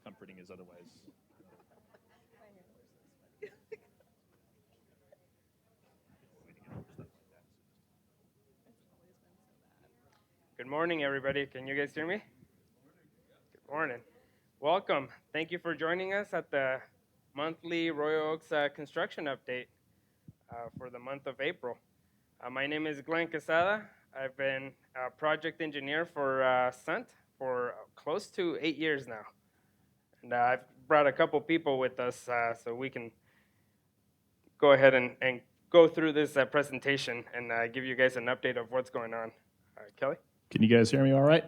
comforting as otherwise. Good morning, everybody. Can you guys hear me? Good morning. Welcome. Thank you for joining us at the monthly Royal Oaks construction update for the month of April. My name is Glenn Quesada. I've been a project engineer for Sundt for close to 8 years now. And I've brought a couple people with us so we can go ahead and go through this presentation and give you guys an update of what's going on. Kelly? Can you guys hear me all right?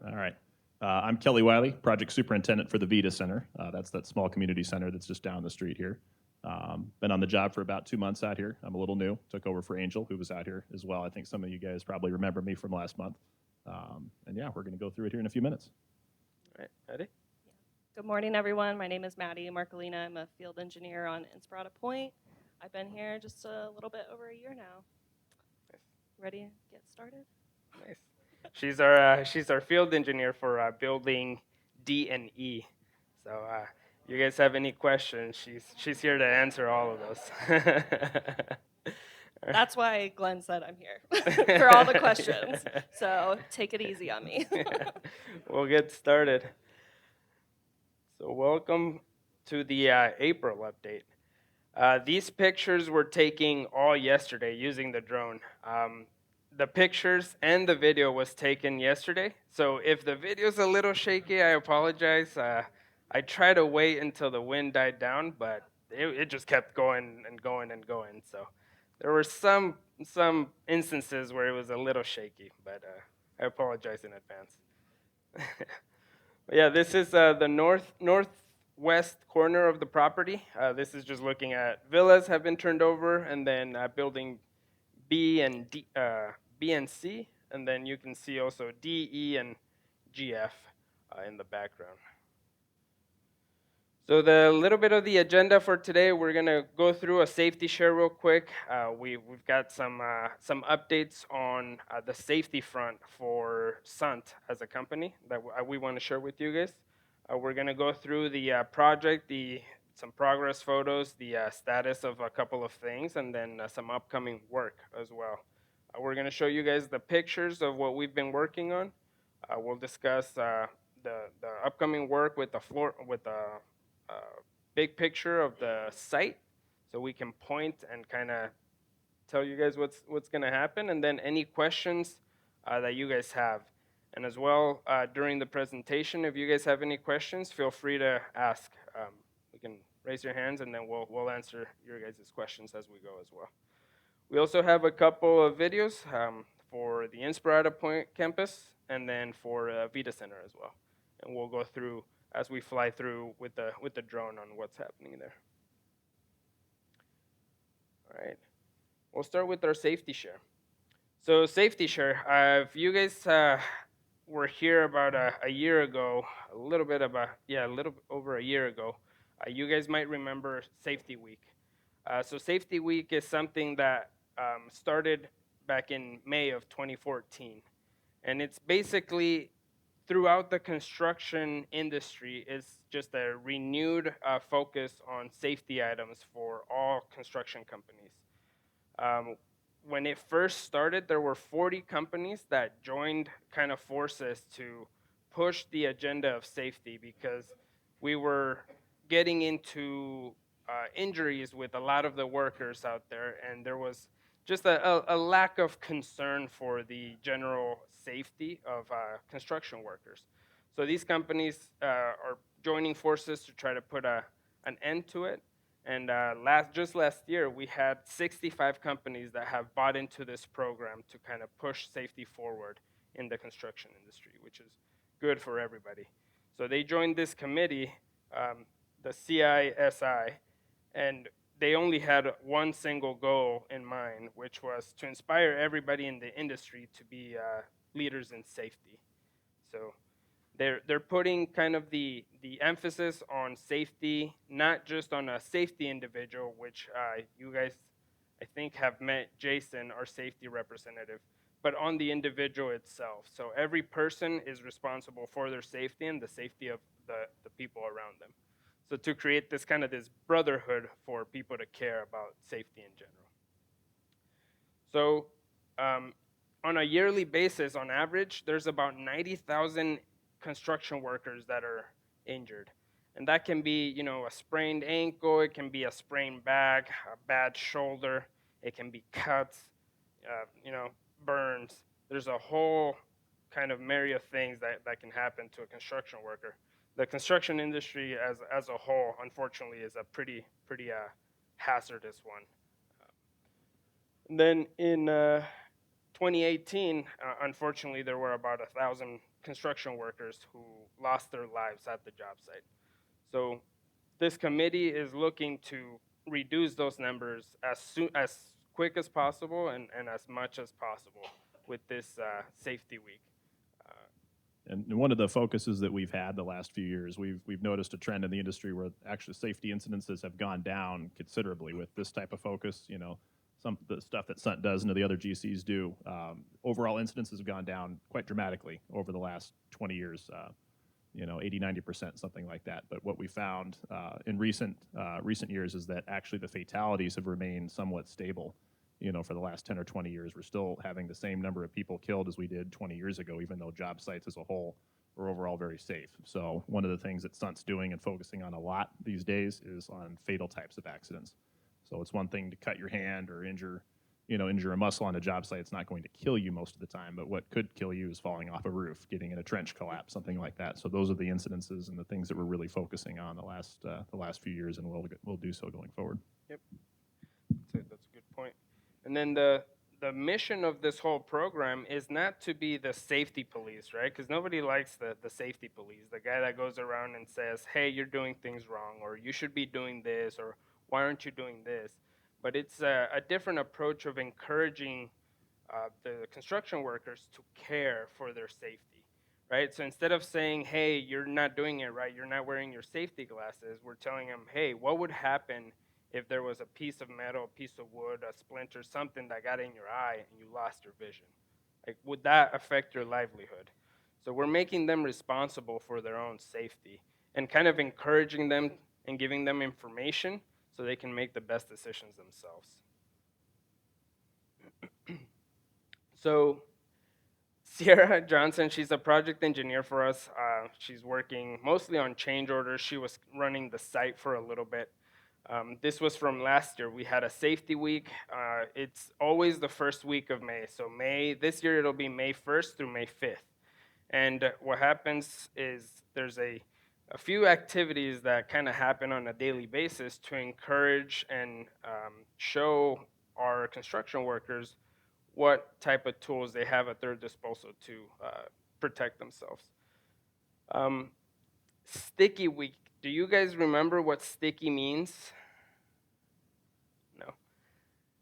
All right. I'm Kelly Wiley, project superintendent for the Vita Center. That's that small community center that's just down the street here. Been on the job for about 2 months out here. I'm a little new. Took over for Angel, who was out here as well. I think some of you guys probably remember me from last month. And yeah, we're going to go through it here in a few minutes. All right, Eddie? Good morning, everyone. My name is Maddie Marcolina. I'm a field engineer on Inspirata Pointe. I've been here just a little bit over a year now. Ready to get started? Nice. She's our field engineer for building D and E. So you guys have any questions? She's here to answer all of those. That's why Glenn said I'm here for all the questions. So take it easy on me. We'll get started. So welcome to the April update. These pictures were taken all yesterday using the drone. The pictures and the video was taken yesterday. So if the video's a little shaky, I apologize. I tried to wait until the wind died down, but it just kept going and going and going. So there were some instances where it was a little shaky, but I apologize in advance. But yeah, this is the northwest corner of the property. This is just looking at villas have been turned over, and then building B and D, B and C, and then you can see also D, E, and GF in the background. So the little bit of the agenda for today, we're gonna go through a safety share real quick. We've got some updates on the safety front for Sundt as a company that we want to share with you guys. We're gonna go through the project, some progress photos, the status of a couple of things, and then some upcoming work as well. We're gonna show you guys the pictures of what we've been working on. We'll discuss the upcoming work with the floor with the big picture of the site, so we can point and kind of tell you guys what's going to happen, and then any questions that you guys have. And as well, during the presentation, if you guys have any questions, feel free to ask. You can raise your hands, and then we'll answer your guys' questions as we go as well. We also have a couple of videos for the Inspirata Pointe campus, and then for Vita Center as well. And we'll go through as we fly through with the drone on what's happening there. All right, we'll start with our safety share. So safety share, if you guys were here about a year ago, a little over a year ago, you guys might remember Safety Week. So Safety Week is something that started back in May of 2014, and it's basically throughout the construction industry is just a renewed focus on safety items for all construction companies. When it first started, there were 40 companies that joined kind of forces to push the agenda of safety because we were getting into injuries with a lot of the workers out there, and there was just a lack of concern for the general safety of construction workers. So these companies are joining forces to try to put an end to it. And just last year, we had 65 companies that have bought into this program to kind of push safety forward in the construction industry, which is good for everybody. So they joined this committee, the CISI, and they only had one single goal in mind, which was to inspire everybody in the industry to be leaders in safety. So they're putting kind of the emphasis on safety, not just on a safety individual, which you guys, I think, have met Jason, our safety representative, but on the individual itself. So every person is responsible for their safety and the safety of the people around them. So to create this brotherhood for people to care about safety in general. So on a yearly basis, on average, there's about 90,000 construction workers that are injured. And that can be, a sprained ankle, it can be a sprained back, a bad shoulder, it can be cuts, burns. There's a whole kind of myriad of things that can happen to a construction worker. The construction industry as a whole, unfortunately, is a pretty hazardous one. And then in 2018, unfortunately, there were about 1,000 construction workers who lost their lives at the job site. So this committee is looking to reduce those numbers as quick as possible and as much as possible with this safety week. And one of the focuses that we've had the last few years, we've noticed a trend in the industry where actually safety incidences have gone down considerably with this type of focus. Some of the stuff that Sundt does and the other GCs do. Overall incidences have gone down quite dramatically over the last 20 years. 80, 90%, something like that. But what we found in recent years is that actually the fatalities have remained somewhat stable. For the last 10 or 20 years, we're still having the same number of people killed as we did 20 years ago, even though job sites as a whole are overall very safe. So one of the things that Sundt's doing and focusing on a lot these days is on fatal types of accidents. So it's one thing to cut your hand or injure a muscle on a job site. It's not going to kill you most of the time, but what could kill you is falling off a roof, getting in a trench collapse, something like that. So those are the incidences and the things that we're really focusing on the last few years, and we'll do so going forward. Yep, that's a good point. And then the mission of this whole program is not to be the safety police, right? Because nobody likes the safety police, the guy that goes around and says, hey, you're doing things wrong, or you should be doing this, or why aren't you doing this? But it's a different approach of encouraging the construction workers to care for their safety, right? So instead of saying, hey, you're not doing it right, you're not wearing your safety glasses, we're telling them, hey, what would happen if there was a piece of metal, a piece of wood, a splinter, something that got in your eye and you lost your vision? Like, would that affect your livelihood? So we're making them responsible for their own safety and kind of encouraging them and giving them information so they can make the best decisions themselves. So Sierra Johnson, she's a project engineer for us. She's working mostly on change orders. She was running the site for a little bit. This was from last year. We had a safety week. It's always the first week of May. So this year it'll be May 1st through May 5th. And what happens is there's a few activities that kind of happen on a daily basis to encourage and show our construction workers what type of tools they have at their disposal to protect themselves. Sticky week. Do you guys remember what sticky means? No.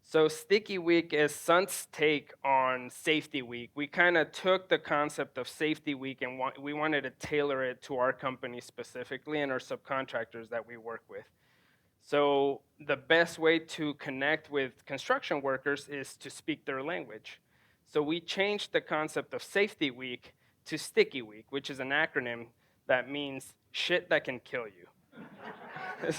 So Sticky Week is Sundt's take on Safety Week. We kind of took the concept of Safety Week and we wanted to tailor it to our company specifically and our subcontractors that we work with. So the best way to connect with construction workers is to speak their language. So we changed the concept of Safety Week to Sticky Week, which is an acronym that means shit that can kill you.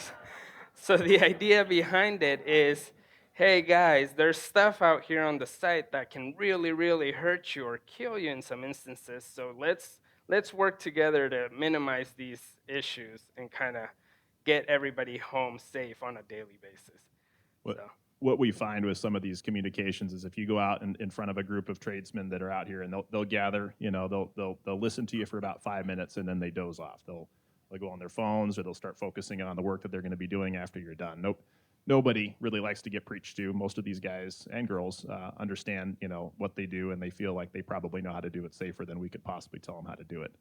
So the idea behind it is, hey guys, there's stuff out here on the site that can really, really hurt you or kill you in some instances. So let's work together to minimize these issues and kind of get everybody home safe on a daily basis. What we find with some of these communications is if you go out in front of a group of tradesmen that are out here and they'll gather, they'll listen to you for about 5 minutes and then they doze off. They'll go on their phones or they'll start focusing on the work that they're going to be doing after you're done. Nobody really likes to get preached to. Most of these guys and girls understand, what they do, and they feel like they probably know how to do it safer than we could possibly tell them how to do it.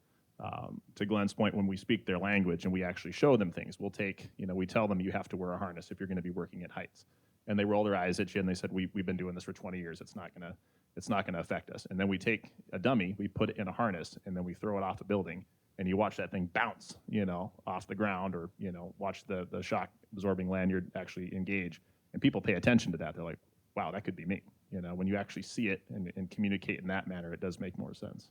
To Glenn's point, when we speak their language and we actually show them things, we tell them you have to wear a harness if you're going to be working at heights. And they roll their eyes at you and they said, we've been doing this for 20 years. It's not gonna affect us. And then we take a dummy, we put it in a harness, and then we throw it off a building, and you watch that thing bounce, off the ground, or watch the shock absorbing lanyard actually engage. And people pay attention to that. They're like, wow, that could be me. When you actually see it and communicate in that manner, it does make more sense.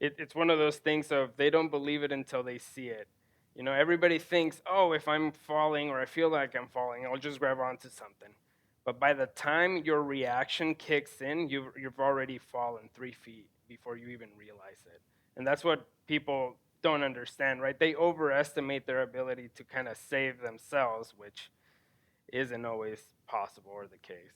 it's one of those things of they don't believe it until they see it. You know, everybody thinks, oh, if I'm falling or I feel like I'm falling, I'll just grab onto something. But by the time your reaction kicks in, you've already fallen 3 feet before you even realize it. And that's what people don't understand, right? They overestimate their ability to kind of save themselves, which isn't always possible or the case.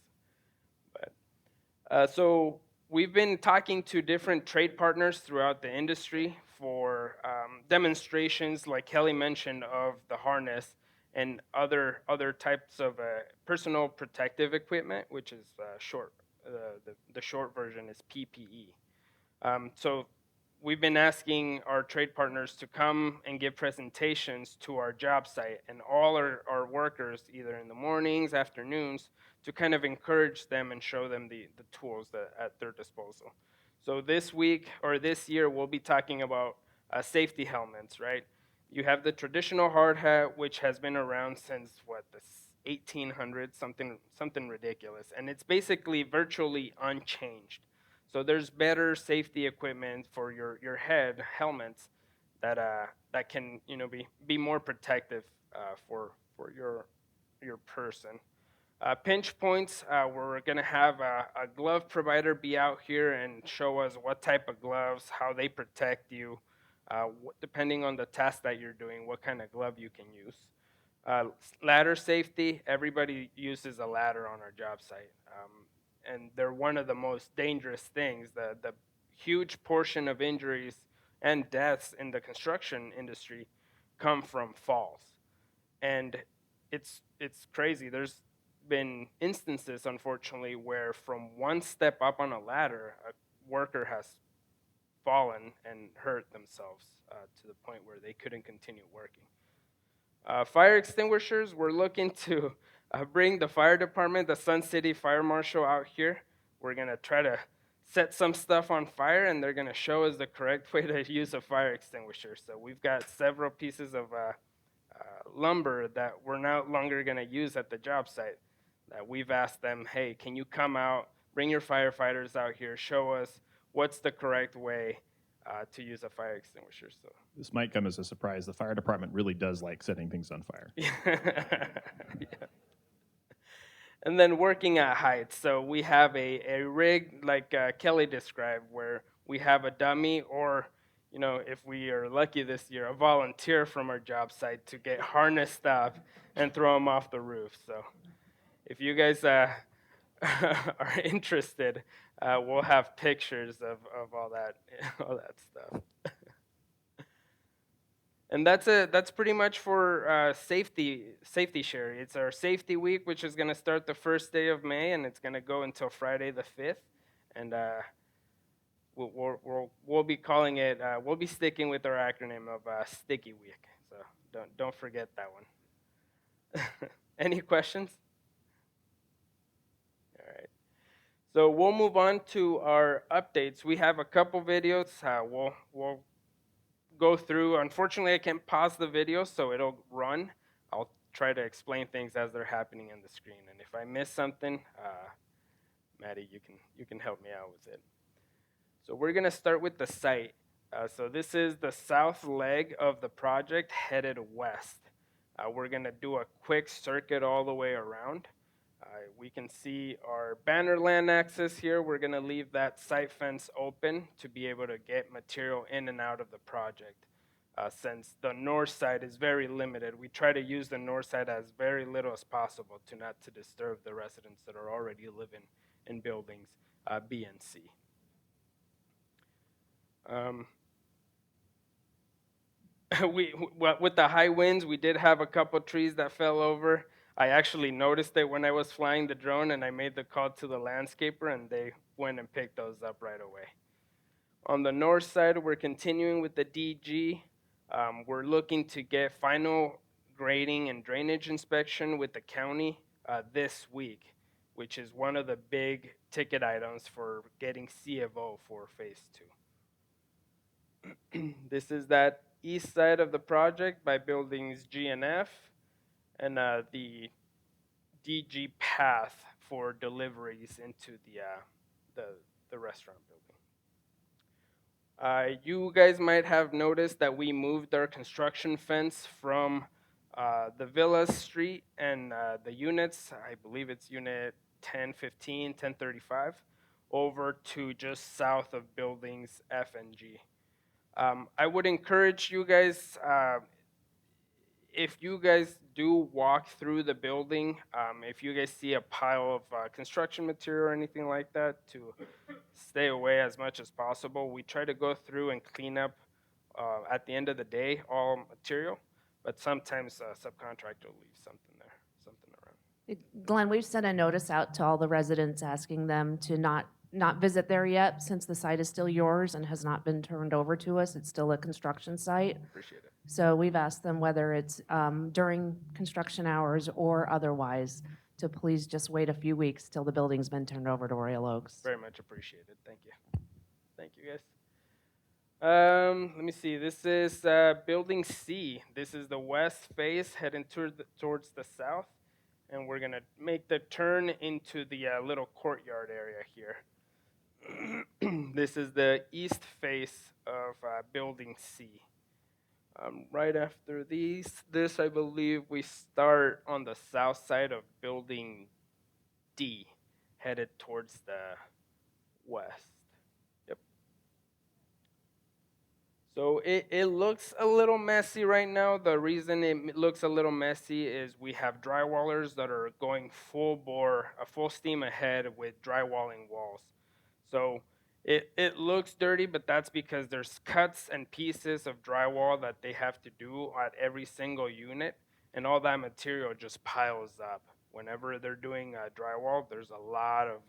But so we've been talking to different trade partners throughout the industry for demonstrations, like Kelly mentioned, of the harness and other types of personal protective equipment, which is short. The short version is PPE. So we've been asking our trade partners to come and give presentations to our job site and all our workers, either in the mornings, afternoons, to kind of encourage them and show them the tools at their disposal. So this week or this year, we'll be talking about safety helmets, right? You have the traditional hard hat, which has been around since what, the 1800s, something ridiculous, and it's basically virtually unchanged. So there's better safety equipment for your head helmets that can be more protective for your person. Pinch points, we're going to have a glove provider be out here and show us what type of gloves, how they protect you, depending on the task that you're doing, what kind of glove you can use. Ladder safety, everybody uses a ladder on our job site. And they're one of the most dangerous things. The huge portion of injuries and deaths in the construction industry come from falls. And it's crazy. There's been instances, unfortunately, where from one step up on a ladder, a worker has fallen and hurt themselves to the point where they couldn't continue working. Fire extinguishers, we're looking to bring the fire department, the Sun City Fire Marshal out here. We're going to try to set some stuff on fire, and they're going to show us the correct way to use a fire extinguisher. So we've got several pieces of lumber that we're no longer going to use at the job site. That we've asked them, hey, can you come out, bring your firefighters out here, show us what's the correct way to use a fire extinguisher. So This might come as a surprise. The fire department really does like setting things on fire. yeah. And then working at heights. So we have a rig like Kelly described, where we have a dummy, or if we are lucky this year, a volunteer from our job site to get harnessed up and throw them off the roof. So if you guys are interested, we'll have pictures of all that stuff. And that's pretty much for safety share. It's our safety week, which is going to start the first day of May, and it's going to go until Friday the 5th. And we'll be calling it. We'll be sticking with our acronym of Sticky Week. So don't forget that one. Any questions? All right. So we'll move on to our updates. We have a couple videos. We'll go through. Unfortunately, I can't pause the video, so it'll run. I'll try to explain things as they're happening on the screen. And if I miss something, Maddie, you can help me out with it. So we're going to start with the site. So this is the south leg of the project headed west. We're going to do a quick circuit all the way around. We can see our banner land access here. We're going to leave that site fence open to be able to get material in and out of the project. Since the north side is very limited, we try to use the north side as very little as possible to not to disturb the residents that are already living in buildings B and C. With the high winds, we did have a couple trees that fell over. I actually noticed it when I was flying the drone, and I made the call to the landscaper, and they went and picked those up right away. On the north side, we're continuing with the DG. We're looking to get final grading and drainage inspection with the county this week, which is one of the big ticket items for getting C of O for phase 2. This is that east side of the project by buildings G and F, and the DG path for deliveries into the restaurant building. You guys might have noticed that we moved our construction fence from the Villas Street and the units, I believe it's unit 1015, 1035, over to just south of buildings F and G. I would encourage you guys, if you guys do walk through the building, if you guys see a pile of construction material or anything like that, to stay away as much as possible. We try to go through and clean up at the end of the day all material, but sometimes a subcontractor will leave something there, something around. Glenn, we've sent a notice out to all the residents asking them to not visit there yet, since the site is still yours and has not been turned over to us. It's still a construction site. Appreciate it. So we've asked them whether it's during construction hours or otherwise, to please just wait a few weeks till the building's been turned over to Royal Oaks. Very much appreciated. Thank you. Thank you, guys. Let me see. This is building C. This is the west face heading towards the south. And we're going to make the turn into the little courtyard area here. This is the east face of building C. Right after this, I believe we start on the south side of building D, headed towards the west. Yep. So it looks a little messy right now. The reason it looks a little messy is we have drywallers that are going full bore, full steam ahead with drywalling walls. So it looks dirty, but that's because there's cuts and pieces of drywall that they have to do at every single unit, and all that material just piles up. Whenever they're doing drywall, there's a lot of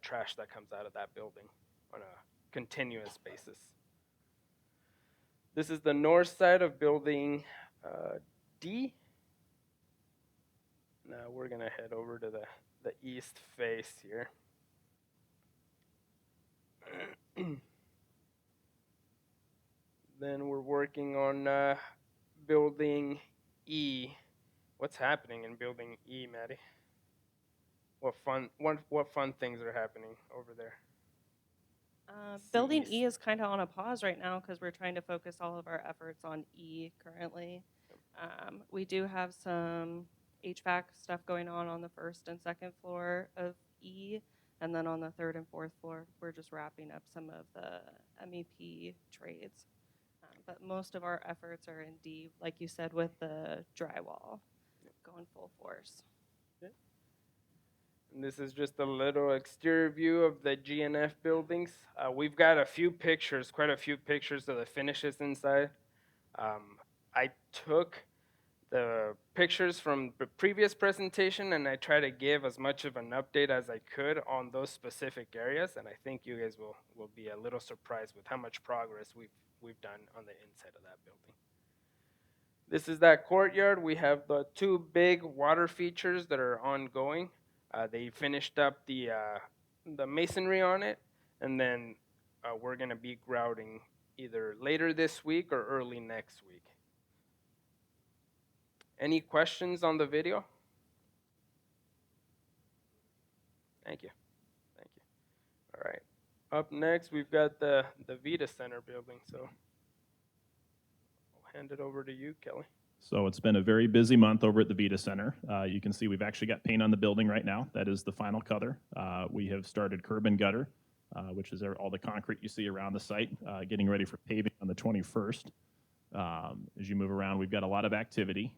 trash that comes out of that building on a continuous basis. This is the north side of building D. Now we're gonna head over to the east face here. Then we're working on building E. What's happening in building E, Maddie? What fun things are happening over there? Building Cs. E is kind of on a pause right now because we're trying to focus all of our efforts on E currently. We do have some HVAC stuff going on the first and second floor of E, and then on the third and fourth floor, we're just wrapping up some of the MEP trades. But most of our efforts are in D, like you said, with the drywall going full force. And this is just a little exterior view of the GNF buildings. We've got a few pictures, quite a few pictures of the finishes inside. I took the pictures from the previous presentation and I try to give as much of an update as I could on those specific areas, and I think you guys will be a little surprised with how much progress we've done on the inside of that building. This is that courtyard. We have the two big water features that are ongoing. They finished up the masonry on it, and then we're going to be grouting either later this week or early next week. Any questions on the video? Thank you. Thank you. All right. Up next, we've got the Vita Center building, so I'll hand it over to you, Kelly. So it's been a very busy month over at the Vita Center. You can see we've actually got paint on the building right now. That is the final color. We have started curb and gutter, which is all the concrete you see around the site, getting ready for paving on the 21st. As you move around, we've got a lot of activity.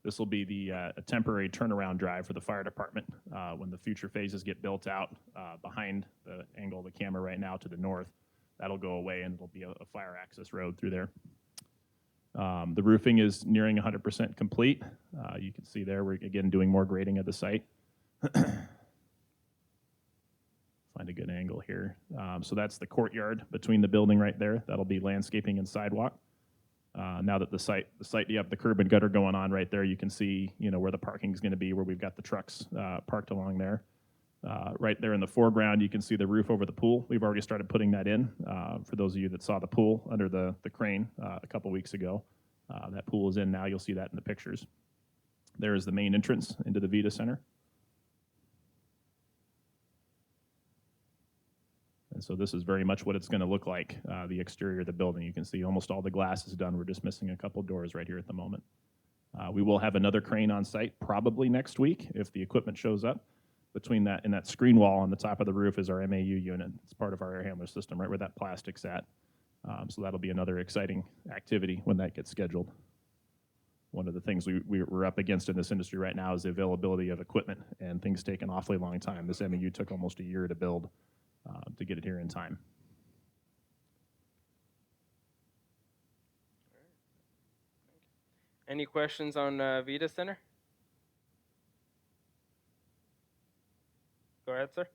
This will be a temporary turnaround drive for the fire department when the future phases get built out behind the angle of the camera right now to the north. That'll go away and it'll be a fire access road through there. The roofing is nearing 100% complete. You can see there we're again doing more grading of the site. Find a good angle here. So that's the courtyard between the building right there. That'll be landscaping and sidewalk. Now that the site, you have the curb and gutter going on right there, you can see, where the parking is going to be, where we've got the trucks parked along there. Right there in the foreground, you can see the roof over the pool. We've already started putting that in. For those of you that saw the pool under the crane a couple weeks ago, that pool is in now. You'll see that in the pictures. There is the main entrance into the Vita Center. And so this is very much what it's going to look like, the exterior of the building. You can see almost all the glass is done. We're just missing a couple doors right here at the moment. We will have another crane on site probably next week if the equipment shows up. Between that and that screen wall on the top of the roof is our MAU unit. It's part of our air handler system, right where that plastic's at. So that'll be another exciting activity when that gets scheduled. One of the things we're up against in this industry right now is the availability of equipment, and things take an awfully long time. This MAU took almost a year to build to get it here in time. Any questions on Vita Center? Go ahead, sir.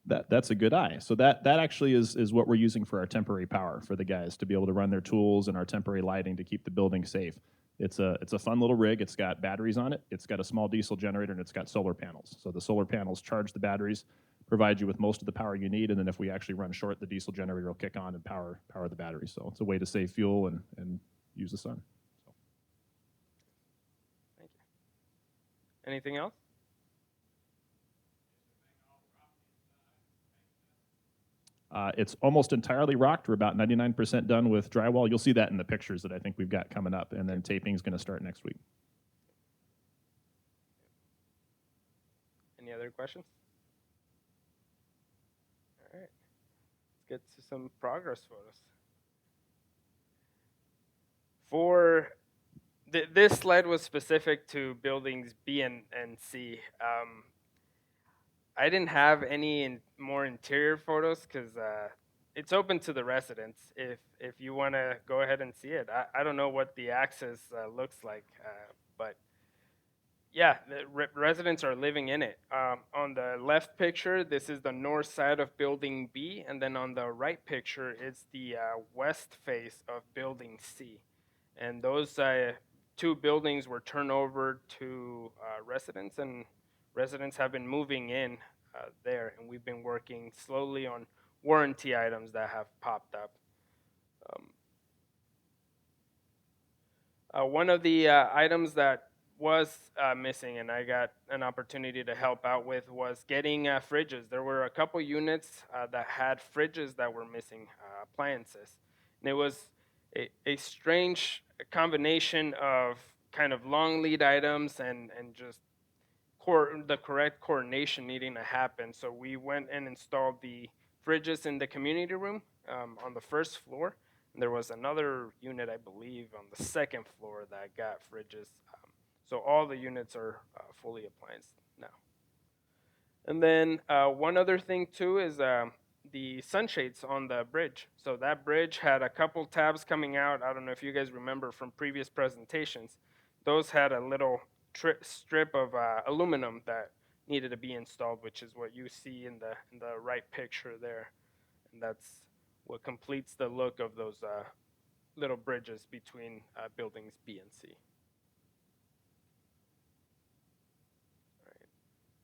That's a good eye. So that actually is what we're using for our temporary power for the guys to be able to run their tools and our temporary lighting to keep the building safe. It's a fun little rig. It's got batteries on it. It's got a small diesel generator, and it's got solar panels. So the solar panels charge the batteries, provide you with most of the power you need, and then if we actually run short, the diesel generator will kick on and power the battery. So it's a way to save fuel and use the sun. So. Thank you. Anything else? It's almost entirely rocked. We're about 99% done with drywall. You'll see that in the pictures that I think we've got coming up, and then taping is going to start next week. Any other questions? All right. Let's get to some progress photos. For this slide was specific to buildings B and C. I didn't have any more interior photos because it's open to the residents if you want to go ahead and see it. I don't know what the access looks like, but yeah, the residents are living in it. On the left picture, this is the north side of building B, and then on the right picture, it's the west face of building C. And those two buildings were turned over to residents, and residents have been moving in there, and we've been working slowly on warranty items that have popped up. One of the items that was missing, and I got an opportunity to help out with, was getting fridges. There were a couple units that had fridges that were missing, appliances. And it was a strange combination of kind of long lead items and just the correct coordination needing to happen. So we went and installed the fridges in the community room on the first floor. And there was another unit, I believe, on the second floor that got fridges. So all the units are fully applianced now. And then one other thing too is the sunshades on the bridge. So that bridge had a couple tabs coming out. I don't know if you guys remember from previous presentations. Those had a little strip of aluminum that needed to be installed, which is what you see in the right picture there. And that's what completes the look of those little bridges between buildings B and C. All right.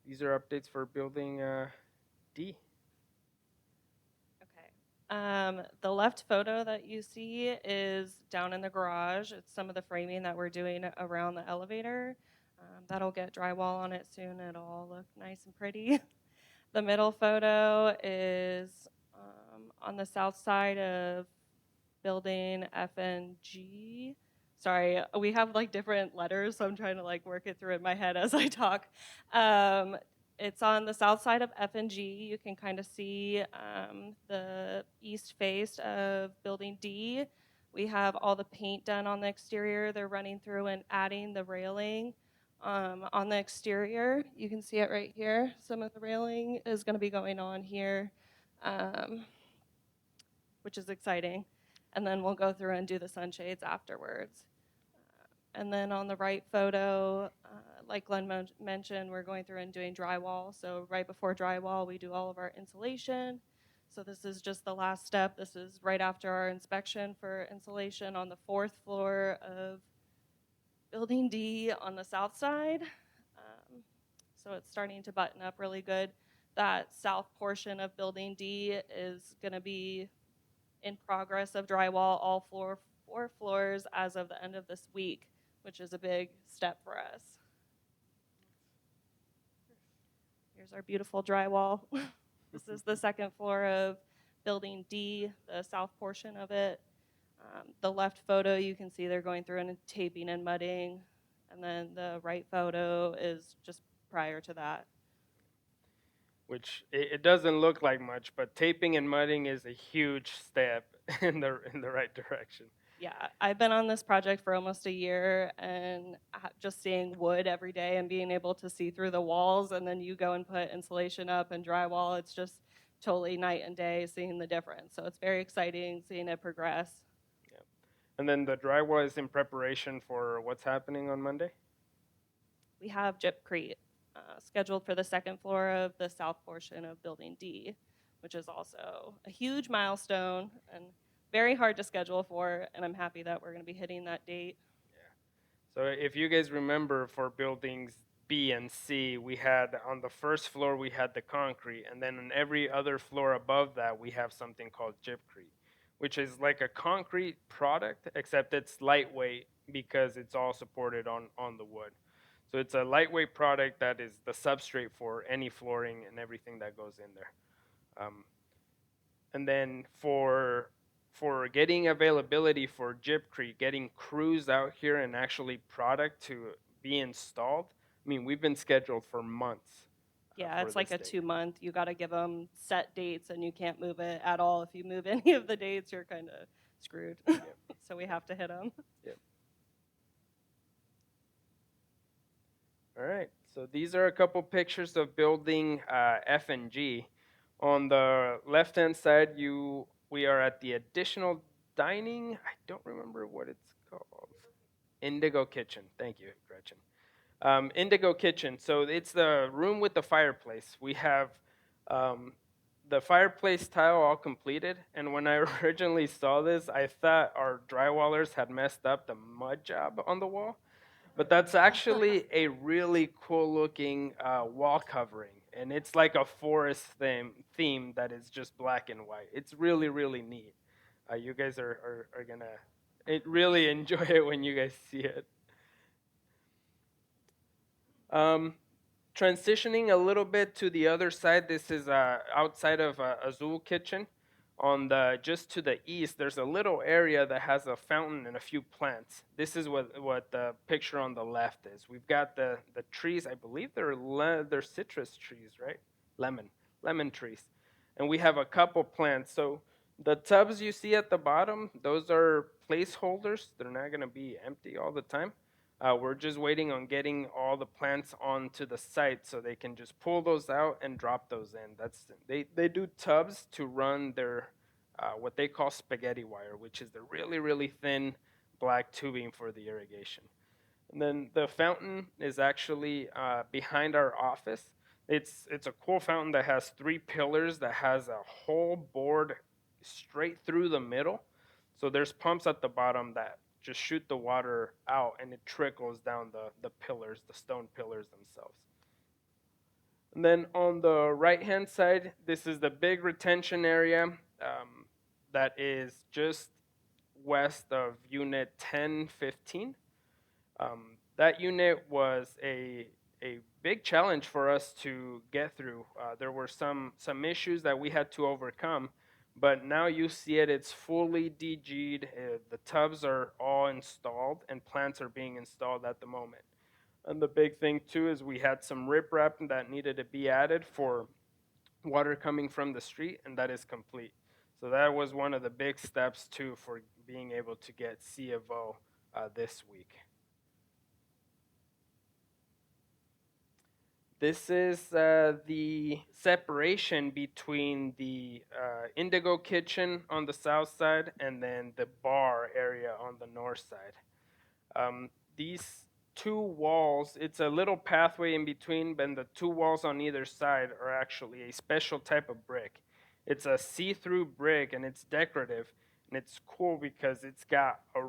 These are updates for building D. The left photo that you see is down in the garage. It's some of the framing that we're doing around the elevator. That'll get drywall on it soon. It'll all look nice and pretty. The middle photo is on the south side of building F and G. Sorry, we have like different letters, so I'm trying to like work it through in my head as I talk. It's on the south side of F and G. You can kind of see the east face of building D. We have all the paint done on the exterior. They're running through and adding the railing on the exterior. You can see it right here. Some of the railing is going to be going on here, which is exciting. And then we'll go through and do the sunshades afterwards. And then on the right photo, like Glenn mentioned, we're going through and doing drywall. So right before drywall, we do all of our insulation. So this is just the last step. This is right after our inspection for insulation on the fourth floor of building D on the south side. So it's starting to button up really good. That south portion of building D is going to be in progress of drywall, all four floors as of the end of this week, which is a big step for us. Here's our beautiful drywall. This is the second floor of Building D, the south portion of it. The left photo, you can see they're going through and taping and mudding. And then the right photo is just prior to that. Which it doesn't look like much, but taping and mudding is a huge step in the right direction. Yeah, I've been on this project for almost a year, and just seeing wood every day and being able to see through the walls, and then you go and put insulation up and drywall, it's just totally night and day seeing the difference. So it's very exciting seeing it progress. Yeah. And then the drywall is in preparation for what's happening on Monday. We have gypcrete scheduled for the second floor of the south portion of Building D, which is also a huge milestone and very hard to schedule for, and I'm happy that we're going to be hitting that date. So if you guys remember, for buildings B and C, we had on the first floor we had the concrete, and then on every other floor above that we have something called gypcrete, which is like a concrete product, except it's lightweight because it's all supported on the wood. So it's a lightweight product that is the substrate for any flooring and everything that goes in there. And then for getting availability for gypcrete, getting crews out here and actually product to be installed, I mean, we've been scheduled for months. Yeah, for it's like a this date. 2 month. You got to give them set dates, and you can't move it at all. If you move any of the dates, you're kind of screwed. Yep. So we have to hit them. Yep. All right. So these are a couple pictures of building F and G. On the left-hand side, we are at the additional dining. I don't remember what it's called. Indigo Kitchen. Thank you, Gretchen. Indigo Kitchen. So it's the room with the fireplace. We have the fireplace tile all completed. And when I originally saw this, I thought our drywallers had messed up the mud job on the wall. But that's actually a really cool looking wall covering. And it's like a forest theme that is just black and white. It's really, really neat. You guys are going to really enjoy it when you guys see it. Transitioning a little bit to the other side, this is outside of Azul Kitchen. On the just to the east, there's a little area that has a fountain and a few plants. This is what the picture on the left is. We've got the trees. I believe they're citrus trees, right? Lemon trees, and we have a couple plants. So the tubs you see at the bottom, those are placeholders. They're not going to be empty all the time. We're just waiting on getting all the plants onto the site so they can just pull those out and drop those in. They do tubs to run their what they call spaghetti wire, which is the really, really thin black tubing for the irrigation. And then the fountain is actually behind our office. It's a cool fountain that has 3 pillars that has a whole board straight through the middle. So there's pumps at the bottom that just shoot the water out, and it trickles down the pillars, the stone pillars themselves. And then on the right-hand side, this is the big retention area that is just west of Unit 1015. That unit was a big challenge for us to get through. There were some issues that we had to overcome. But now you see it, it's fully DG'd. The tubs are all installed, and plants are being installed at the moment. And the big thing, too, is we had some riprap that needed to be added for water coming from the street, and that is complete. So that was one of the big steps, too, for being able to get C of O this week. This is the separation between the Indigo Kitchen on the south side and then the bar area on the north side. These 2 walls, it's a little pathway in between, but the 2 walls on either side are actually a special type of brick. It's a see-through brick, and it's decorative, and it's cool because it's got a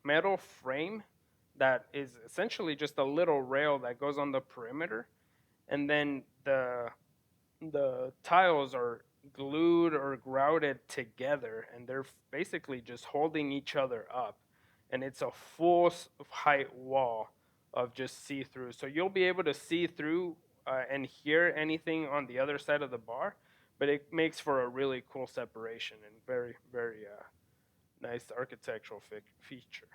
metal frame that is essentially just a little rail that goes on the perimeter. And then the tiles are glued or grouted together, and they're basically just holding each other up. And it's a full height wall of just see-through. So you'll be able to see through and hear anything on the other side of the bar, but it makes for a really cool separation and very, very nice architectural feature.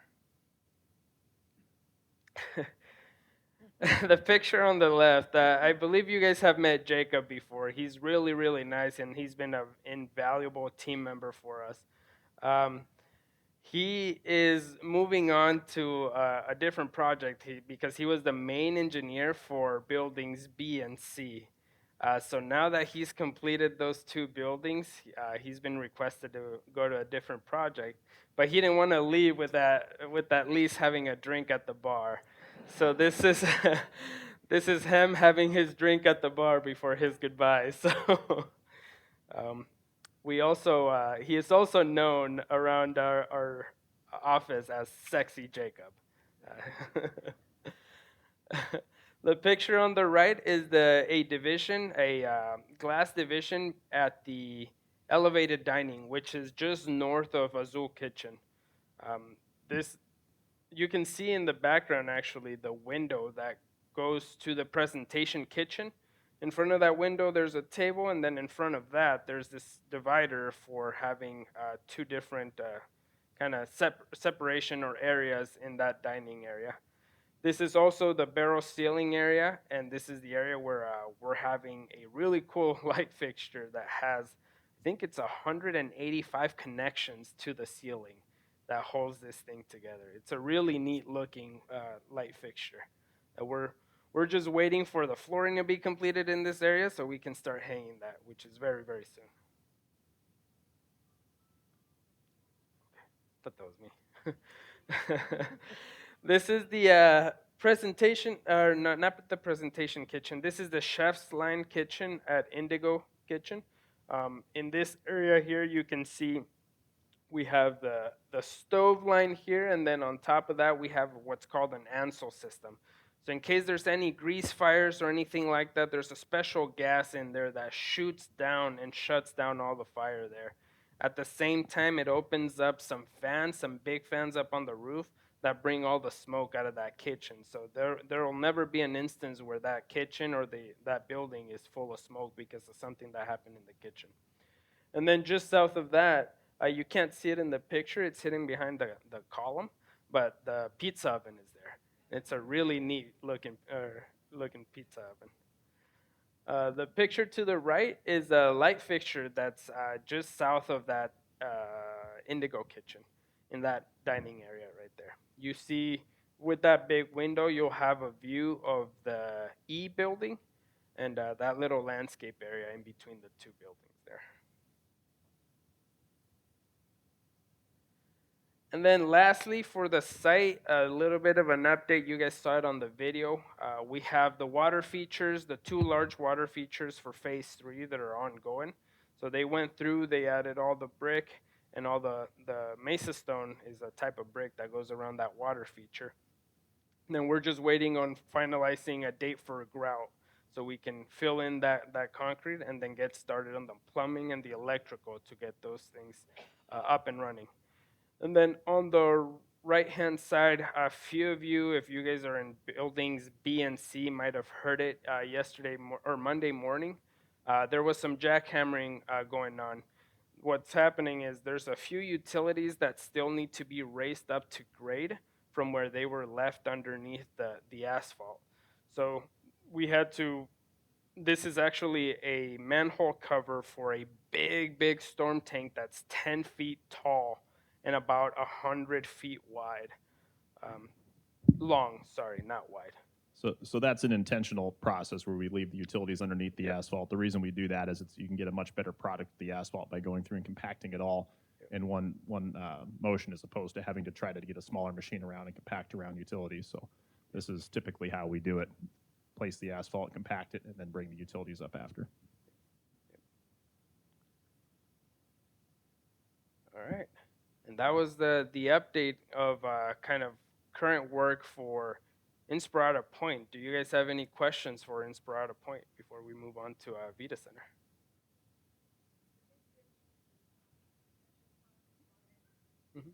The picture on the left, I believe you guys have met Jacob before. He's really, really nice, and he's been an invaluable team member for us. Um, he is moving on to a different project because he was the main engineer for buildings B and C. So now that he's completed those two buildings, he's been requested to go to a different project. But he didn't want to leave with that lease having a drink at the bar. So this is this is him having his drink at the bar before his goodbye. So um, we also he is also known around our office as Sexy Jacob. The picture on the right is a division, a glass division at the elevated dining, which is just north of Azul Kitchen. This you can see in the background actually the window that goes to the presentation kitchen. In front of that window, there's a table, and then in front of that, there's this divider for having two different kind of separation or areas in that dining area. This is also the barrel ceiling area, and this is the area where we're having a really cool light fixture that has, I think it's 185 connections to the ceiling that holds this thing together. It's a really neat looking light fixture. We're just waiting for the flooring to be completed in this area so we can start hanging that, which is very, very soon. I thought that was me. This is the presentation, or not the presentation kitchen. This is the chef's line kitchen at Indigo Kitchen. In this area here, you can see we have the stove line here, and then on top of that, we have what's called an Ansel system. So in case there's any grease fires or anything like that, there's a special gas in there that shoots down and shuts down all the fire there. At the same time, it opens up some fans, some big fans up on the roof that bring all the smoke out of that kitchen. So there will never be an instance where that kitchen or that building is full of smoke because of something that happened in the kitchen. And then just south of that, you can't see it in the picture. It's hidden behind the column, but the pizza oven is there. It's a really neat looking pizza oven. The picture to the right is a light fixture that's just south of that Indigo Kitchen in that dining area right there. You see, with that big window, you'll have a view of the E building and that little landscape area in between the two buildings there. And then lastly, for the site, a little bit of an update. You guys saw it on the video. We have the water features, the two large water features for phase 3 that are ongoing. So they went through, they added all the brick and all the mesa stone is a type of brick that goes around that water feature. And then we're just waiting on finalizing a date for a grout so we can fill in that concrete and then get started on the plumbing and the electrical to get those things up and running. And then on the right-hand side, a few of you, if you guys are in buildings B and C, might have heard it yesterday or Monday morning. There was some jackhammering going on. What's happening is there's a few utilities that still need to be raised up to grade from where they were left underneath the asphalt. So we had to, this is actually a manhole cover for a big storm tank that's 10 feet tall and about 100 feet wide. Long, sorry, not wide. So that's an intentional process where we leave the utilities underneath the asphalt. The reason we do that is you can get a much better product of the asphalt by going through and compacting it all in one motion, as opposed to having to try to get a smaller machine around and compact around utilities. So this is typically how we do it: place the asphalt, compact it, and then bring the utilities up after. All right. And that was the update of kind of current work for Inspirata Pointe. Do you guys have any questions for Inspirata Pointe before we move on to Vita Center? Mm-hmm.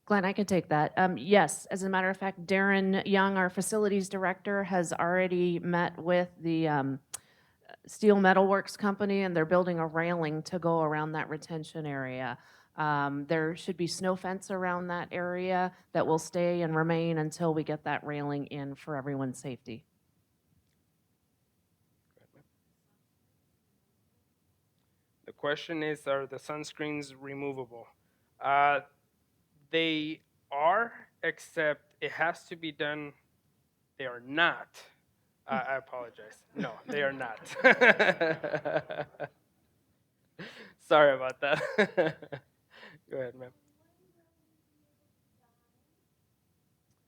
Glenn, I can take that. Yes, as a matter of fact, Darren Young, our facilities director, has already met with the Steel Metalworks Company, and they're building a railing to go around that retention area. There should be snow fence around that area that will stay and remain until we get that railing in for everyone's safety. The question is, are the sunscreens removable? They are, except it has to be done. They are not. I apologize. No, they are not. Sorry about that. Go ahead, ma'am.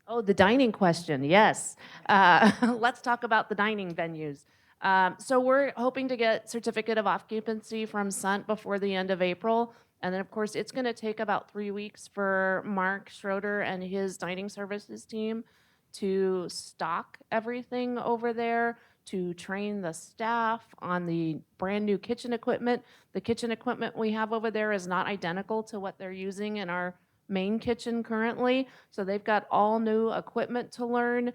Oh, the dining question, yes. Let's talk about the dining venues. So we're hoping to get certificate of occupancy from Sundt before the end of April. And then, of course, it's going to take about 3 weeks for Mark Schroeder and his dining services team to stock everything over there, to train the staff on the brand new kitchen equipment. The kitchen equipment we have over there is not identical to what they're using in our main kitchen currently. So they've got all new equipment to learn.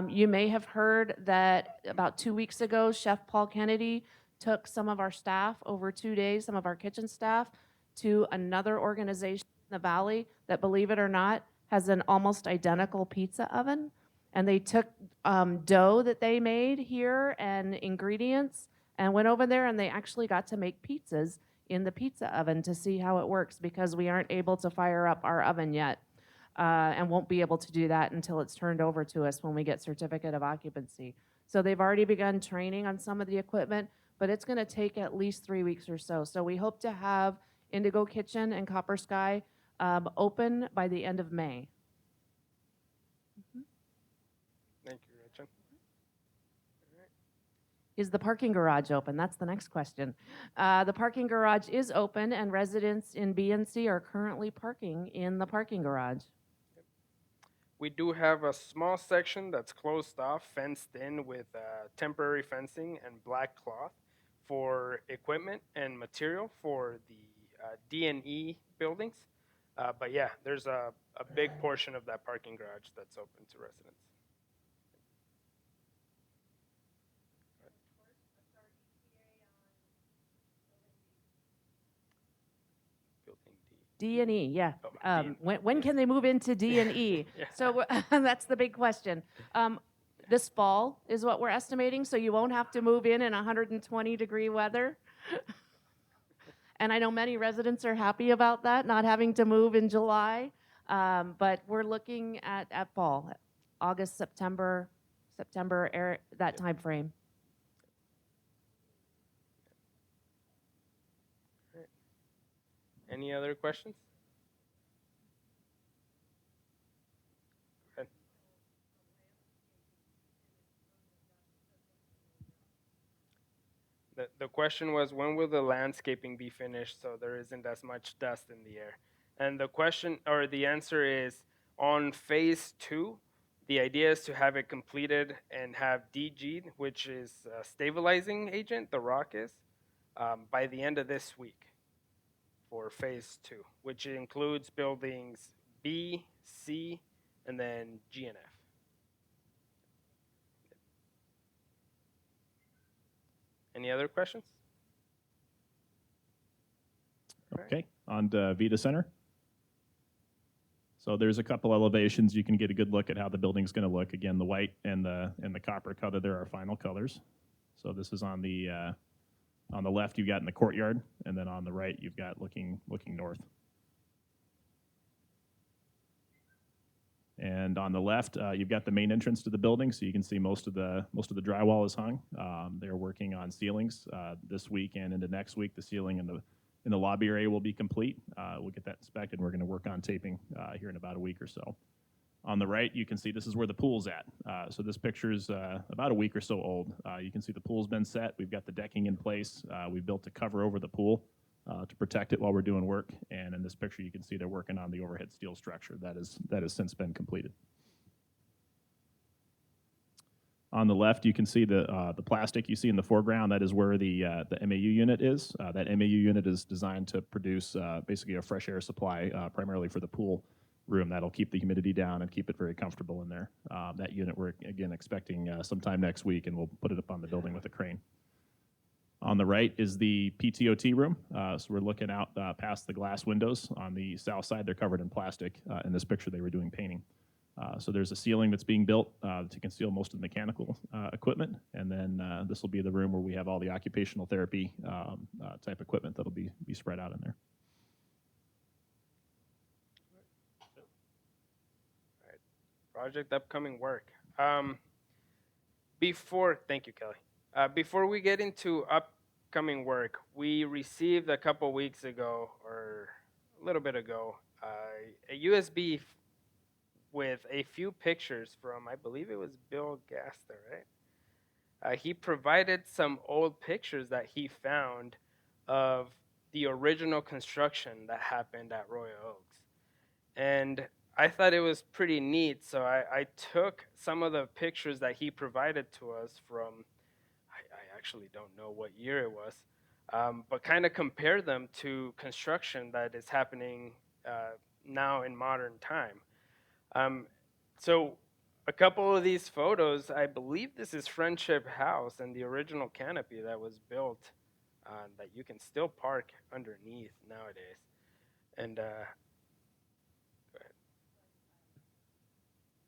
You may have heard that about 2 weeks ago, Chef Paul Kennedy took some of our staff over 2 days, some of our kitchen staff, to another organization in the valley that, believe it or not, has an almost identical pizza oven. And they took dough that they made here and ingredients and went over there, and they actually got to make pizzas in the pizza oven to see how it works, because we aren't able to fire up our oven yet, and won't be able to do that until it's turned over to us when we get certificate of occupancy. So they've already begun training on some of the equipment, but it's going to take at least 3 weeks or so. So we hope to have Indigo Kitchen and Copper Sky open by the end of May. Thank you, Rachel. Is the parking garage open? That's the next question. The parking garage is open, and residents in B and C are currently parking in the parking garage. We do have a small section that's closed off, fenced in with temporary fencing and black cloth for equipment and material for the D&E buildings. But yeah, there's a big portion of that parking garage that's open to residents. Building D. D&E, yeah. Oh, D&E. When can they move into D&E? Yeah. So that's the big question. This fall is what we're estimating, so you won't have to move in 120-degree weather. And I know many residents are happy about that, not having to move in July. But we're looking at fall, August, September, that time frame. Any other questions? Okay. The question was, when will the landscaping be finished so there isn't as much dust in the air? And the question, or the answer is, on phase 2, the idea is to have it completed and have DG'd, which is a stabilizing agent, the rock is, by the end of this week for phase 2, which includes buildings B, C, and then G and F. Any other questions? Okay, on to Vita Center. So there's a couple elevations. You can get a good look at how the building's going to look. Again, the white and the copper color there are final colors. So this is on the left you've got in the courtyard, and then on the right you've got looking north. And on the left, you've got the main entrance to the building, so you can see most of the drywall is hung. They're working on ceilings this week and into next week. The ceiling in the lobby area will be complete. We'll get that inspected, and we're going to work on taping here in about a week or so. On the right, you can see this is where the pool's at. So this picture is about a week or so old. You can see the pool's been set. We've got the decking in place. We've built a cover over the pool to protect it while we're doing work. And in this picture, you can see they're working on the overhead steel structure that has since been completed. On the left, you can see the plastic you see in the foreground. That is where the MAU unit is. That MAU unit is designed to produce basically a fresh air supply primarily for the pool. room. That'll keep the humidity down and keep it very comfortable in there. That unit we're, again, expecting sometime next week, and we'll put it up on the building with a crane. On the right is the PTOT room. So we're looking out past the glass windows. On the south side, they're covered in plastic. In this picture, they were doing painting. So there's a ceiling that's being built to conceal most of the mechanical equipment. And then this will be the room where we have all the occupational therapy type equipment that'll be spread out in there. Project upcoming work. Thank you, Kelly. Before we get into upcoming work, we received a couple weeks ago, or a little bit ago, a USB with a few pictures from, I believe it was Bill Gaster, right? He provided some old pictures that he found of the original construction that happened at Royal Oaks. And I thought it was pretty neat, so I took some of the pictures that he provided to us from, I actually don't know what year it was, but kind of compare them to construction that is happening now in modern time. So a couple of these photos, I believe this is Friendship House and the original canopy that was built that you can still park underneath nowadays. And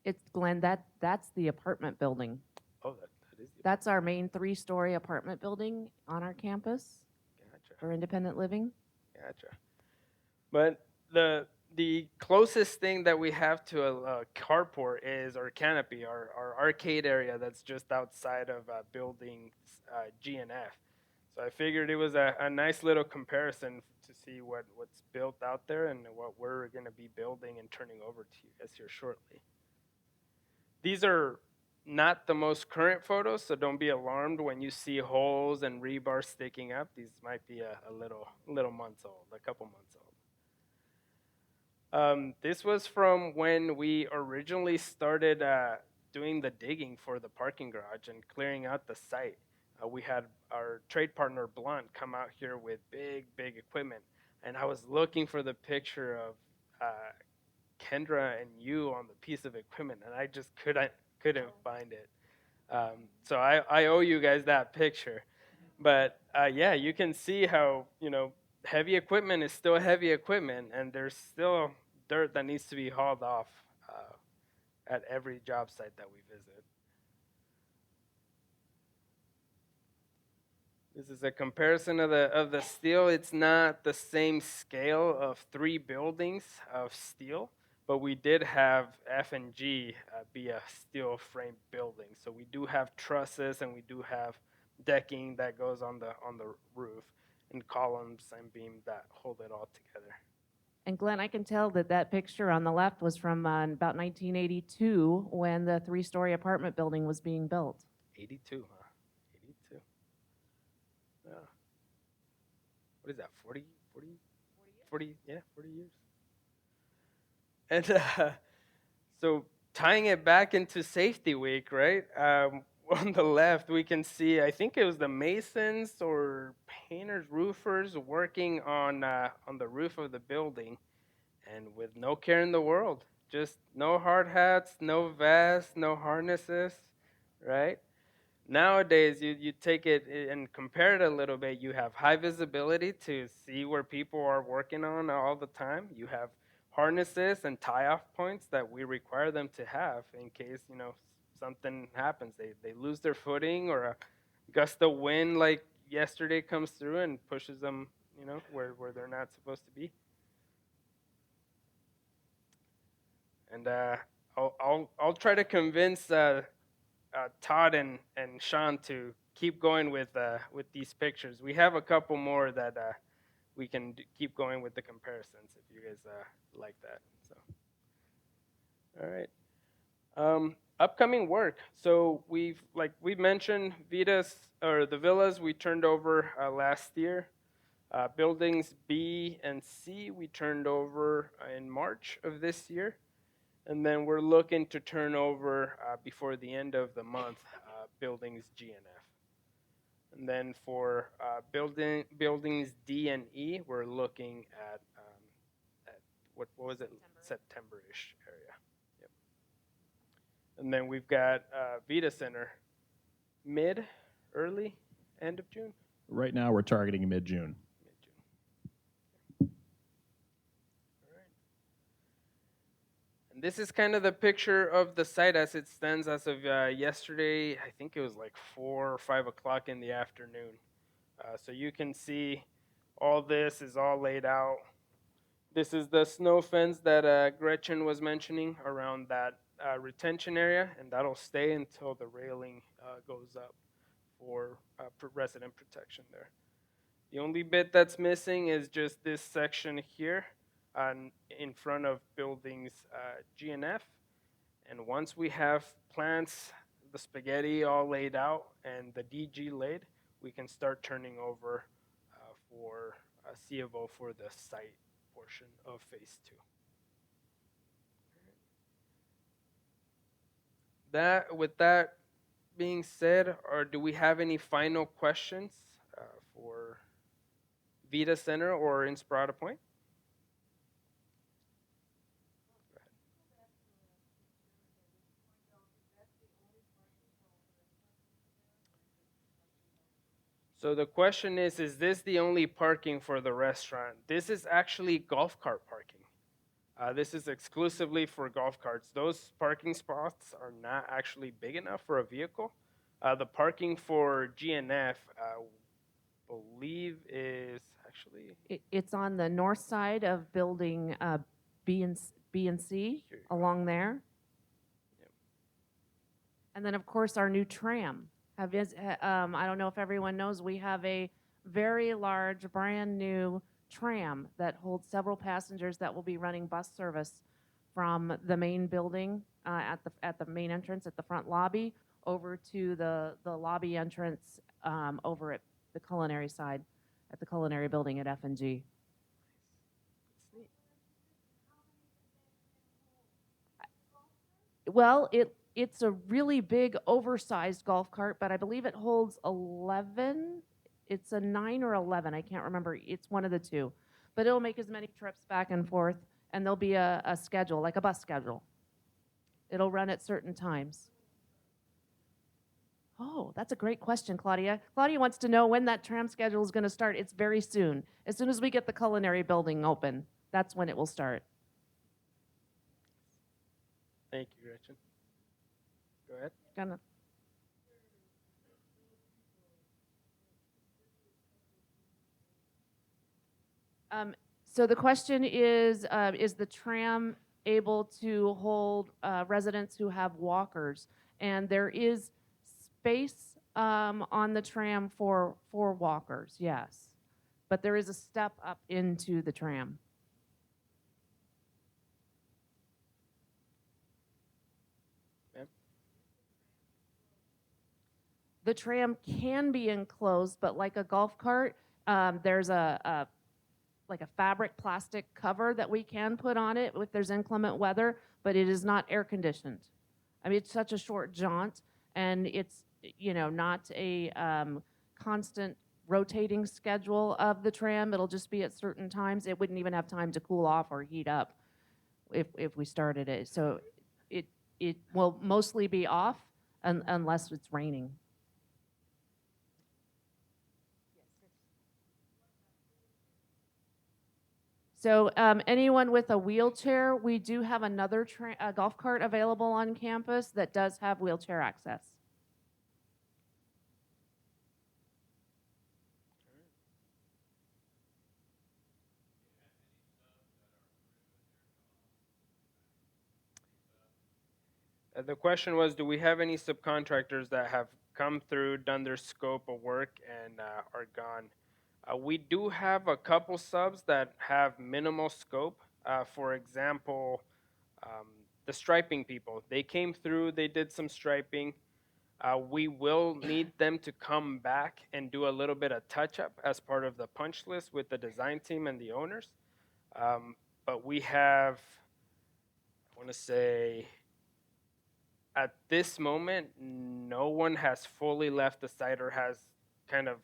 It's Glenn, that's the apartment building. oh, that is the That's our main 3-story apartment building on our campus gotcha. for independent living. Gotcha. But the closest thing that we have to a carport is our canopy, our arcade area that's just outside of building G and F. So I figured it was a nice little comparison to see what's built out there and what we're going to be building and turning over to you guys here shortly. These are not the most current photos, so don't be alarmed when you see holes and rebar sticking up. These might be a little months old, a couple months old. This was from when we originally started doing the digging for the parking garage and clearing out the site. We had our trade partner Blunt come out here with big equipment, and I was looking for the picture of Kendra and you on the piece of equipment, and I just couldn't find it. So I owe you guys that picture. But yeah, you can see how, heavy equipment is still heavy equipment, and there's still dirt that needs to be hauled off at every job site that we visit. This is a comparison of the steel. It's not the same scale of 3 buildings of steel, but we did have F&G be a steel frame building. So we do have trusses and we do have decking that goes on the roof and columns and beam that hold it all together. And Glenn, I can tell that picture on the left was from about 1982 when the 3-story apartment building was being built. 82, huh? 82. Yeah. What is that, 40 years? And so tying it back into Safety Week, right? On the left, we can see, I think it was the masons or painters, roofers working on the roof of the building, and with no care in the world, just no hard hats, no vests, no harnesses, right? Nowadays, you take it and compare it a little bit. You have high visibility to see where people are working on all the time. You have harnesses and tie-off points that we require them to have in case, something happens. They lose their footing, or a gust of wind like yesterday comes through and pushes them, where they're not supposed to be. And I'll try to convince Todd and Sean to keep going with these pictures. We have a couple more that we can keep going with the comparisons if you guys like that. So, all right. Upcoming work. So we've mentioned the villas we turned over last year. Buildings B and C we turned over in March of this year. And then we're looking to turn over before the end of the month buildings G and F. And then for buildings D and E, we're looking at what was it? September-ish area. Yep. And then we've got Vita Center, early, end of June. Right now, we're targeting mid-June. Mid-June. All right. And this is kind of the picture of the site as it stands as of yesterday. I think it was like 4 or 5 o'clock in the afternoon. So you can see all this is all laid out. This is the snow fence that Gretchen was mentioning around that retention area, and that'll stay until the railing goes up for resident protection there. The only bit that's missing is just this section here in front of buildings G and F. And once we have plants, the spaghetti all laid out and the DG laid, we can start turning over for C of O for the site portion of phase 2. With that being said, or do we have any final questions for Vita Center or Inspirata Point? So the question is this the only parking for the restaurant? This is actually golf cart parking. This is exclusively for golf carts. Those parking spots are not actually big enough for a vehicle. The parking for GNF, believe is actually It's on the north side of building B and C Here you go. along there. Yep. And then, of course, our new tram. I don't know if everyone knows, we have a very large, brand new tram that holds several passengers that will be running bus service from the main building at the main entrance at the front lobby over to the lobby entrance over at the culinary side, at the culinary building at F&G. It's neat. Well, it's a really big, oversized golf cart, but I believe it holds 11. It's a 9 or 11. I can't remember. It's one of the two. But it'll make as many trips back and forth, and there'll be a schedule, like a bus schedule. It'll run at certain times. Oh, that's a great question, Claudia. Claudia wants to know when that tram schedule is going to start. It's very soon. As soon as we get the culinary building open, that's when it will start. Thank you, Gretchen. Go ahead. Gonna. So the question is the tram able to hold residents who have walkers? And there is space on the tram for walkers, yes. But there is a step up into the tram. Ma'am? The tram can be enclosed, but like a golf cart, there's like a fabric plastic cover that we can put on it if there's inclement weather, but it is not air conditioned. I mean, it's such a short jaunt, and it's not a constant rotating schedule of the tram. It'll just be at certain times. It wouldn't even have time to cool off or heat up if we started it. So it will mostly be off unless it's raining. So anyone with a wheelchair, we do have another golf cart available on campus that does have wheelchair access. The question was, do we have any subcontractors that have come through, done their scope of work, and are gone? We do have a couple subs that have minimal scope. For example, the striping people. They came through, they did some striping. We will need them to come back and do a little bit of touch-up as part of the punch list with the design team and the owners. But we have, I want to say, at this moment, no one has fully left the site or has kind of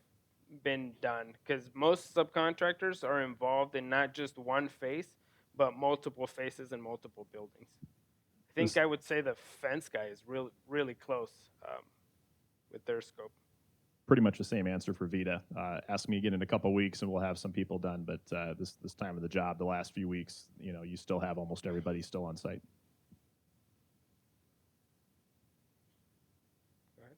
been done, because most subcontractors are involved in not just one phase, but multiple faces and multiple buildings. I think This- I would say the fence guy is really close with their scope. Pretty much the same answer for Vita. Ask me again in a couple weeks, and we'll have some people done. But this time of the job, the last few weeks, you still have almost everybody still on site. Go ahead.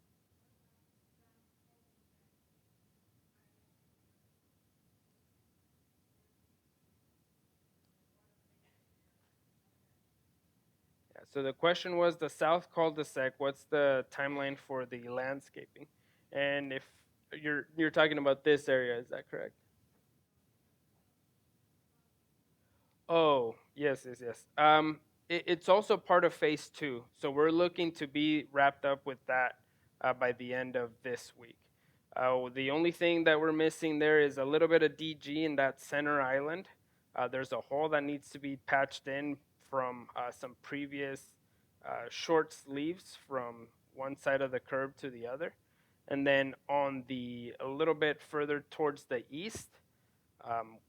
Yeah, so the question was the south cul-de-sac, what's the timeline for the landscaping? And if you're talking about this area, is that correct? Oh, yes. It's also part of phase two. So we're looking to be wrapped up with that by the end of this week. The only thing that we're missing there is a little bit of DG in that center island. There's a hole that needs to be patched in from some previous short sleeves from one side of the curb to the other. And then on a little bit further towards the east,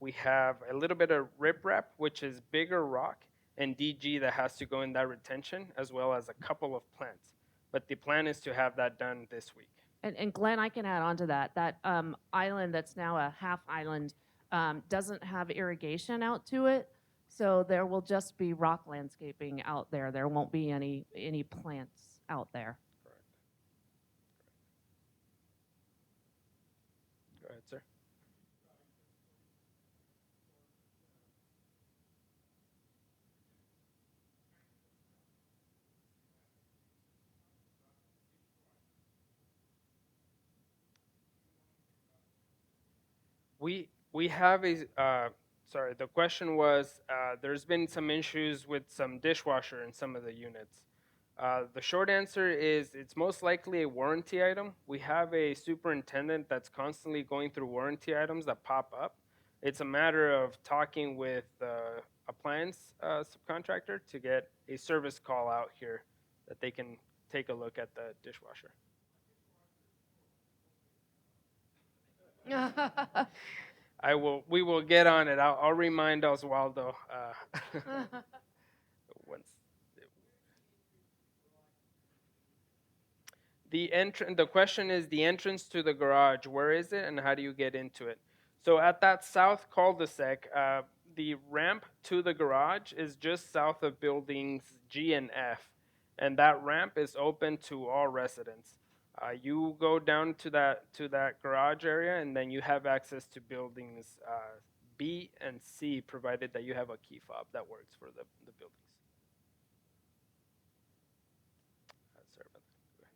we have a little bit of riprap, which is bigger rock, and DG that has to go in that retention, as well as a couple of plants. But the plan is to have that done this week. And Glenn, I can add on to that. That island that's now a half island doesn't have irrigation out to it, so there will just be rock landscaping out there. There won't be any plants out there. Correct. Go ahead, sir. We have a sorry. The question was there's been some issues with some dishwasher in some of the units. The short answer is it's most likely a warranty item. We have a superintendent that's constantly going through warranty items that pop up. It's a matter of talking with the appliance subcontractor to get a service call out here that they can take a look at the dishwasher. We will get on it. I'll remind Oswaldo once. The question is the entrance to the garage. Where is it, and how do you get into it? So at that south cul-de-sac, the ramp to the garage is just south of buildings G and F, and that ramp is open to all residents. You go down to that garage area, and then you have access to buildings B and C, provided that you have a key fob that works for the buildings. Sorry about that. Go ahead.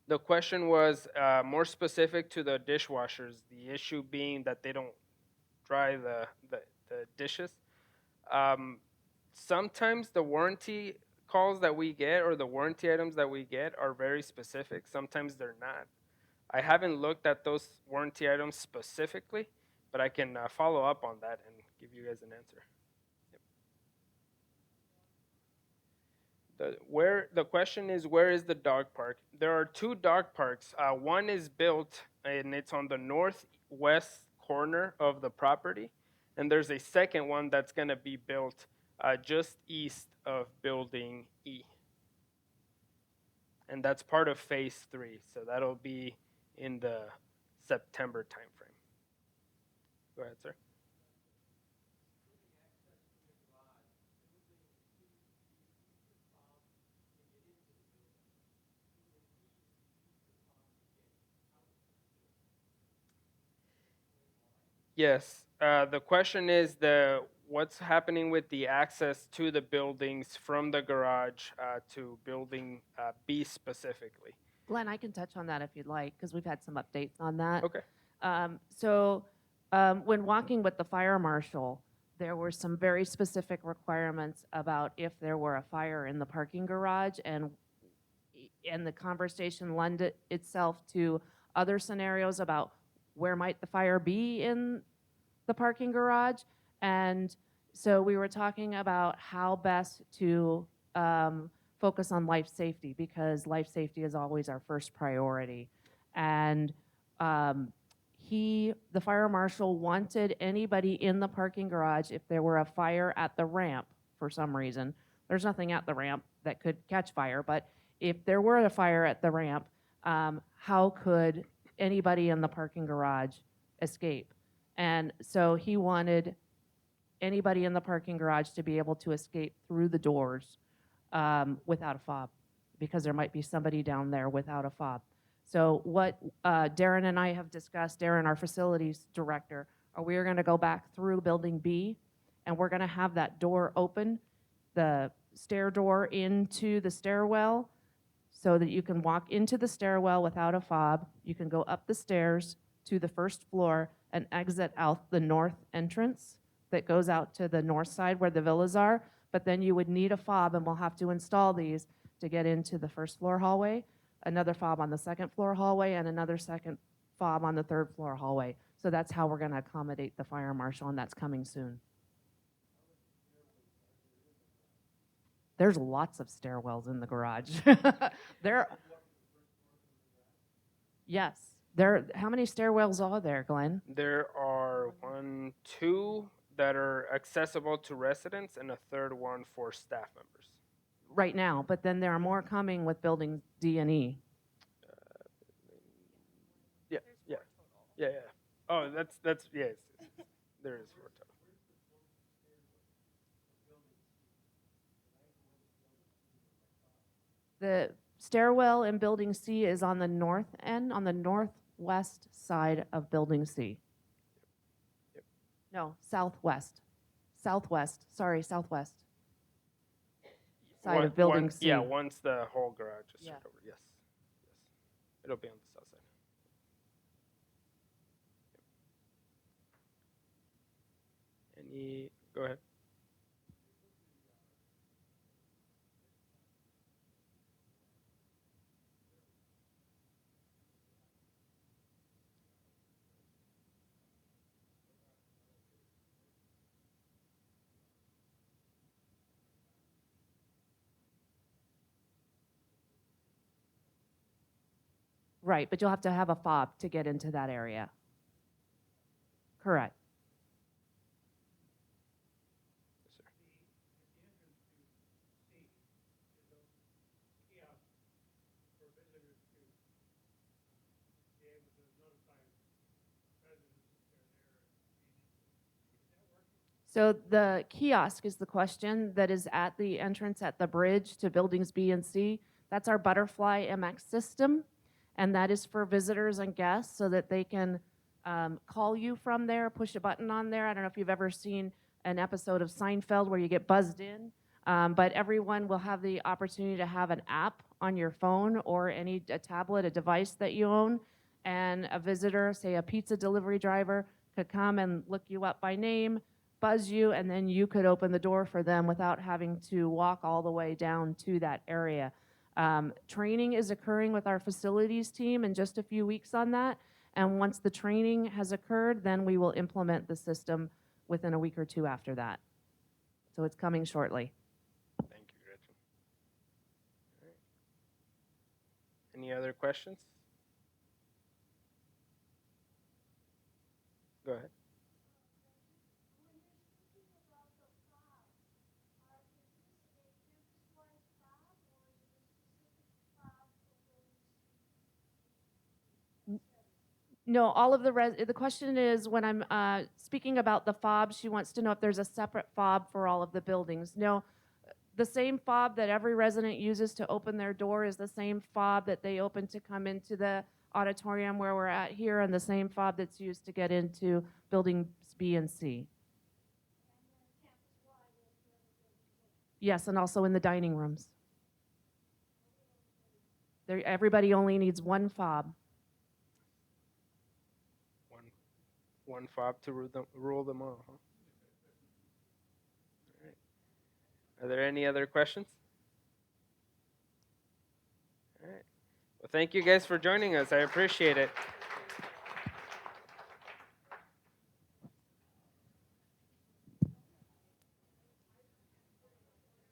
The question was more specific to the dishwashers. The issue being that they don't dry the dishes. Sometimes the warranty calls that we get or the warranty items that we get are very specific. Sometimes they're not. I haven't looked at those warranty items specifically, but I can follow up on that and give you guys an answer. The question is, where is the dog park? There are two dog parks. One is built and it's on the northwest corner of the property, and there's a second one that's going to be built just east of building E, and that's part of phase 3. So that'll be in the September timeframe. Go ahead, sir. Yes. The question is what's happening with the access to the buildings from the garage to building B specifically. Glenn, I can touch on that if you'd like, because we've had some updates on that. Okay. When walking with the fire marshal, there were some very specific requirements about if there were a fire in the parking garage, and the conversation lent itself to other scenarios about where might the fire be in the parking garage. And so we were talking about how best to focus on life safety, because life safety is always our first priority. and the fire marshal wanted anybody in the parking garage, if there were a fire at the ramp for some reason, there's nothing at the ramp that could catch fire, but if there were a fire at the ramp, how could anybody in the parking garage escape? And so he wanted anybody in the parking garage to be able to escape through the doors without a fob, because there might be somebody down there without a fob. So what Darren and I have discussed, Darren, our facilities director, we are going to go back through Building B, and we're going to have that door open, the stair door into the stairwell, so that you can walk into the stairwell without a fob. You can go up the stairs to the first floor and exit out the north entrance that goes out to the north side where the villas are, but then you would need a fob, and we'll have to install these to get into the first floor hallway, another fob on the second floor hallway, and another second fob on the third floor hallway. So that's how we're going to accommodate the fire marshal, and that's coming soon. There's lots of stairwells in the garage. Yes. How many stairwells are there, Glenn? There are 1, 2 that are accessible to residents, and a third one for staff members. Right now, but then there are more coming with building D and E. Yeah. Oh, that's yes. There is 4 total. The stairwell in Building C is on the north end, on the northwest side of Building C. Yep. No, southwest. Southwest side of Building C. Yeah, once the whole garage is turned over. Yes. It'll be on the south side. Go ahead. Right, but you'll have to have a fob to get into that area. Correct. Yes, sir. So the kiosk is the question that is at the entrance at the bridge to buildings B and C. That's our Butterfly MX system, and that is for visitors and guests so that they can call you from there, push a button on there. I don't know if you've ever seen an episode of Seinfeld where you get buzzed in, but everyone will have the opportunity to have an app on your phone or a tablet, a device that you own, and a visitor, say a pizza delivery driver, could come and look you up by name, buzz you, and then you could open the door for them without having to walk all the way down to that area. Training is occurring with our facilities team in just a few weeks on that, and once the training has occurred, then we will implement the system within a week or 2 after that. So it's coming shortly. Thank you, Gretchen. All right. Any other questions? Go ahead. No, all of the question is when I'm speaking about the fob, she wants to know if there's a separate fob for all of the buildings. No, the same fob that every resident uses to open their door is the same fob that they open to come into the auditorium where we're at here, and the same fob that's used to get into buildings B and C. Yes, and also in the dining rooms. Everybody only needs one fob. One fob to rule them all, huh? All right. Are there any other questions? All right. Well, thank you guys for joining us. I appreciate it.